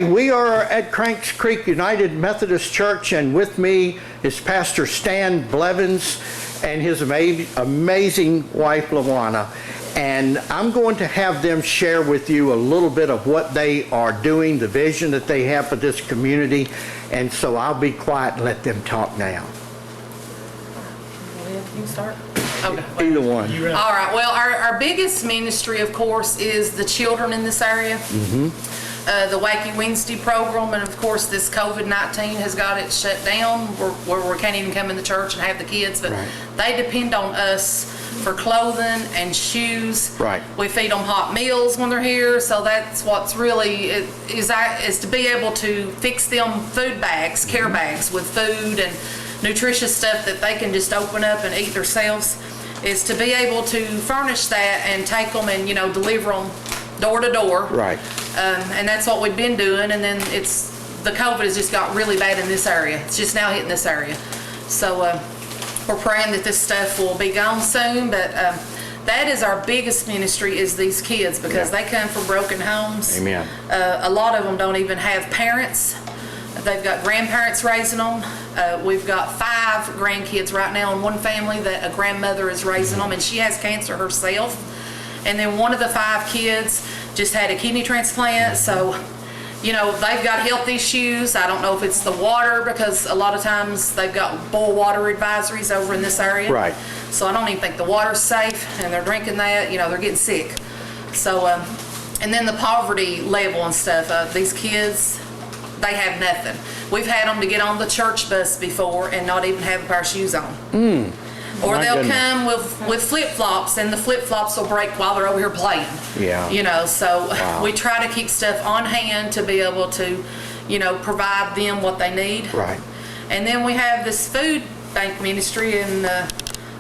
We are at Cranks Creek United Methodist Church, and with me is Pastor Stan Blevins and his amazing wife, LaWanna. And I'm going to have them share with you a little bit of what they are doing, the vision that they have for this community. And so I'll be quiet and let them talk now. You start? Okay. Either one. All right. Well, our biggest ministry, of course, is the children in this area. The Wacky Wednesday program, and of course this COVID-19 has got it shut down where we can't even come in the church and have the kids, but they depend on us for clothing and shoes. Right. We feed them hot meals when they're here, so that's what's really is to be able to fix them food bags, care bags with food and nutritious stuff that they can just open up and eat themselves, is to be able to furnish that and take them and deliver them door to door. Right. And that's what we've been doing, and then the COVID has just got really bad in this area. It's just now hitting this area. So we're praying that this stuff will be gone soon, but that is our biggest ministry, is these kids, because they come from broken homes. Amen. A lot of them don't even have parents. They've got grandparents raising them. We've got 5 grandkids right now in one family that a grandmother is raising them, and she has cancer herself. And then one of the 5 kids just had a kidney transplant, so they've got health issues. I don't know if it's the water, because a lot of times they've got boil water advisories over in this area. Right. So I don't even think the water's safe, and they're drinking that, they're getting sick. So, and then the poverty level and stuff, these kids, they have nothing. We've had them to get on the church bus before and not even have a pair of shoes on. Or they'll come with flip-flops, and the flip-flops will break while they're over here playing. Yeah. So we try to keep stuff on hand to be able to, provide them what they need. Right. And then we have this food bank ministry, and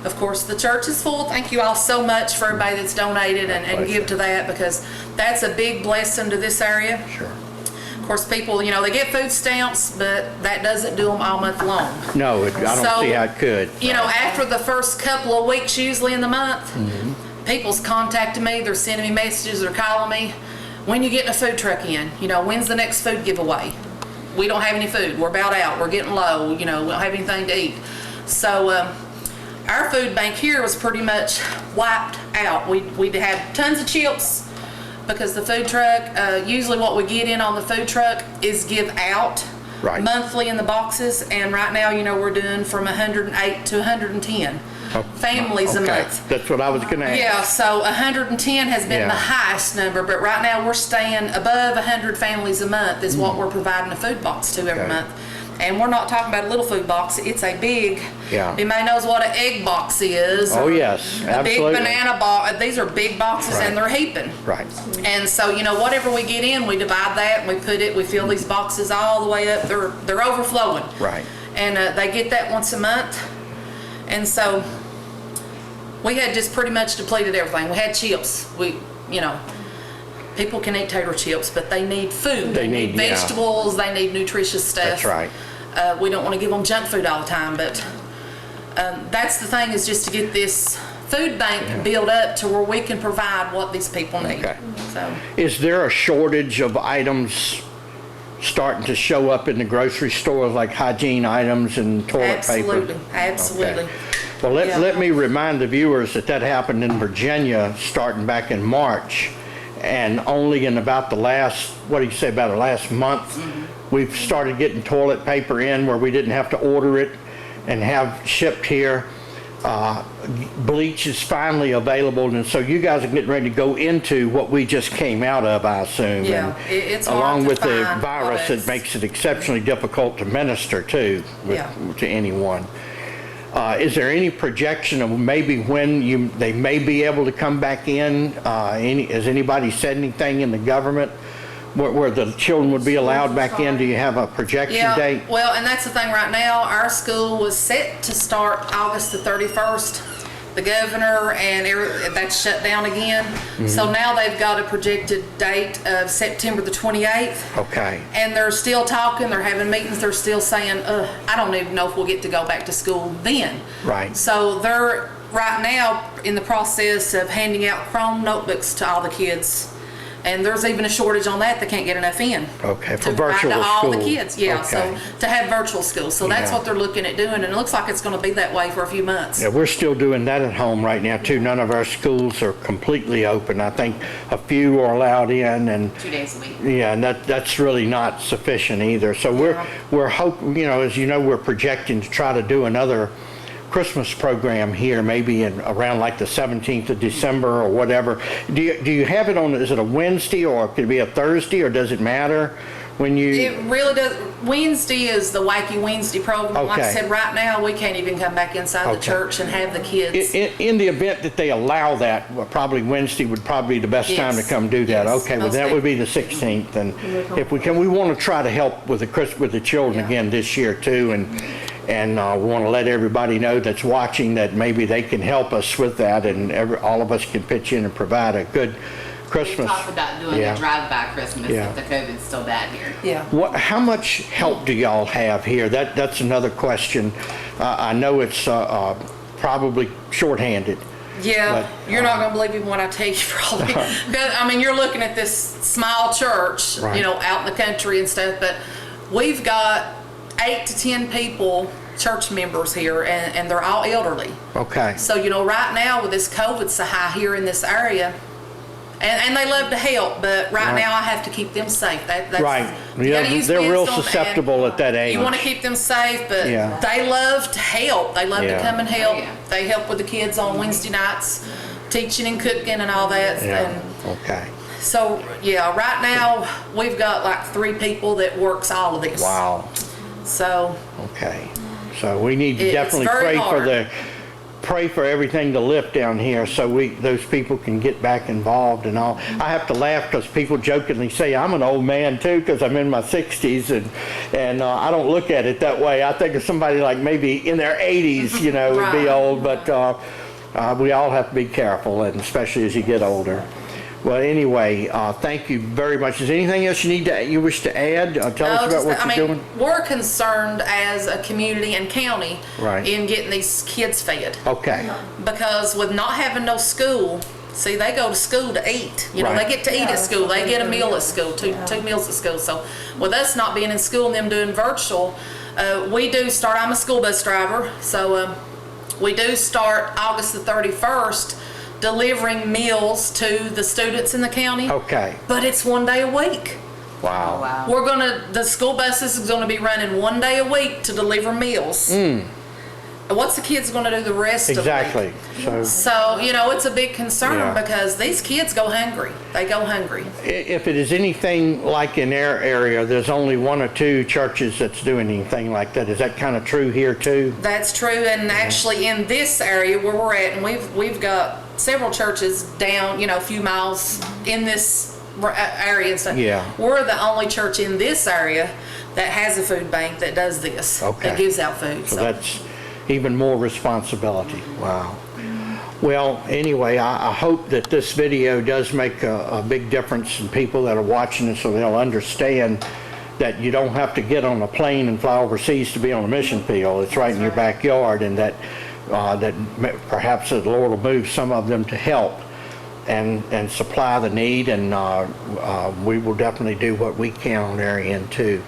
of course the church is full. Thank you all so much for everybody that's donated and give to that, because that's a big blessing to this area. Sure. Of course, people, they get food stamps, but that doesn't do them all month long. No, I don't see how it could. After the first couple of weeks, usually in the month, people's contacting me, they're sending me messages, they're calling me, when you getting a food truck in? When's the next food giveaway? We don't have any food, we're about out, we're getting low, we don't have anything to eat. So our food bank here was pretty much wiped out. We had tons of chips, because the food truck, usually what we get in on the food truck is give out monthly in the boxes, and right now, we're doing from 108 to 110 families a month. That's what I was going to ask. Yeah, so 110 has been the highest number, but right now we're staying above 100 families a month is what we're providing a food box to every month. And we're not talking about a little food box, it's a big, anybody knows what an egg box is? Oh yes, absolutely. A big banana box, these are big boxes and they're heaping. Right. And so, whatever we get in, we divide that and we fill these boxes all the way up, they're overflowing. Right. And they get that once a month. And so, we had just pretty much depleted everything. We had chips, people can eat tater chips, but they need food. They need vegetables, they need nutritious stuff. That's right. We don't want to give them junk food all the time, but that's the thing, is just to get this food bank built up to where we can provide what these people need. Okay. So, is there a shortage of items starting to show up in the grocery stores, like hygiene items and toilet paper? Absolutely. Okay. Well, let me remind the viewers that happened in Virginia starting back in March, and only in about the last, about the last month, we've started getting toilet paper in where we didn't have to order it and have shipped here. Bleach is finally available, and so you guys are getting ready to go into what we just came out of, I assume. Yeah, and it's hard along to with the find virus, it makes it exceptionally difficult to minister to anyone. Is there any projection of maybe when they may be able to come back in? Has anybody said anything in the government where the children would be allowed back in? Do you have a projection date? Well, and that's the thing right now. Our school was set to start August the 31st. The governor and that's shut down again. So now they've got a projected date of September the 28th. Okay. And they're still talking, they're having meetings, they're still saying, I don't even know if we'll get to go back to school then. Right. So they're right now in the process of handing out Chrome notebooks to all the kids And there's even a shortage on that. They can't get enough in. Okay, for to provide virtual to all the school. kids, yeah. So Okay. to have virtual school, so that's Yeah. what they're looking at doing, and it looks like it's going to be that way for a few months. Yeah, we're still doing that at home right now too. None of our schools are completely open. I think a few are allowed in, and 2 days a week. yeah, and that's really not sufficient either. So we're hoping, as you know, we're projecting to try to do another Christmas program here, maybe around like the 17th of December or whatever. Do you have it on, is it a Wednesday or could it be a Thursday, or does it matter when you? It really does. Wednesday is the Wacky Wednesday program. Like I Okay. said, right now, we can't even come back inside the Okay. church and have the kids. In the event that they allow that, well, probably Wednesday would probably be the best time to Yes. come do that. Yes, Okay, well, most that would be the 16th, and if we can, we want to try to help with the children Yeah. again this year too, and we want to let everybody know that's watching that maybe they can help us with that, and all of us can pitch in and provide a good We Christmas. talked about doing Yeah. a drive-by Christmas Yeah. if the COVID's still bad here. Yeah. How much help do y'all have here? That's another question. I know it's probably shorthanded. Yeah, But, you're not gonna believe even what I tell you probably. But, I mean, you're looking at this small church, Right. out in the country and stuff, but we've got 8 to 10 people, church members here, and they're all elderly. Okay. So, right now with this COVID so high here in this area, and they love to help, but right Right. now I have to keep them safe. That's, Right. you Yeah, gotta use they're real wisdom, and susceptible at that age. You want to keep them safe, but Yeah. they love to help. They love Yeah. to come and help. Yeah. They help with the kids on Wednesday nights, teaching and cooking and all that. Yeah, And okay. so, yeah, right now we've got like 3 people that works all of this. Wow. So, Okay, so we need to It's definitely very pray for everything to lift down here so those people can get back involved and all. I have to laugh because people jokingly say I'm an old man too because I'm in my 60s and I don't look at it that way. I think of somebody like maybe in their 80s, would be Right. old, but we all have to be careful, and especially as you get older. Well, anyway, thank you very much. Is there anything else you wish to add? Tell us about what you're doing. we're concerned as a community and county Right. in getting these kids fed. Okay, Because with not having no school, see, they go to school to eat. Right. They get to eat at school. They get a meal at school, two meals at school. So with us not being in school and them doing virtual, we do start, I'm a school bus driver, so we do start August the 31st delivering meals to the students in the county. okay, But it's 1 day a week. wow. Wow. The school buses is gonna be running 1 day a week to deliver meals. What's the kids gonna do the rest of the week? Exactly, so. So, it's a big concern Yeah. because these kids go hungry. They go hungry. If it is anything like in our area, there's only 1 or 2 churches that's doing anything like that. Is that kind of true here too? That's true. And actually in this area where we're at, and we've got several churches down, a few miles in this area and stuff. Yeah. We're the only church in this area that has a food bank that does this. Okay. That gives out food. So that's even more responsibility. Wow. Well, anyway, I hope that this video does make a big difference in people that are watching it so they'll understand that you don't have to get on a plane and fly overseas to be on a mission field. It's right in your backyard, and that perhaps the Lord will move some of them to help and supply the need, and we will definitely do what we can on their end too.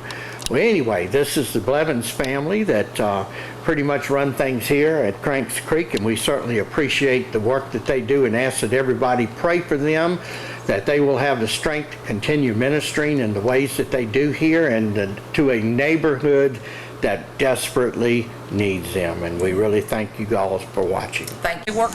Well, anyway, this is the Blevins family that pretty much run things here at Cranks Creek, and we certainly appreciate the work that they do and ask that everybody pray for them, that they will have the strength to continue ministering in the ways that they do here and to a neighborhood that desperately needs them. And we really thank you all for watching. Thank you. Work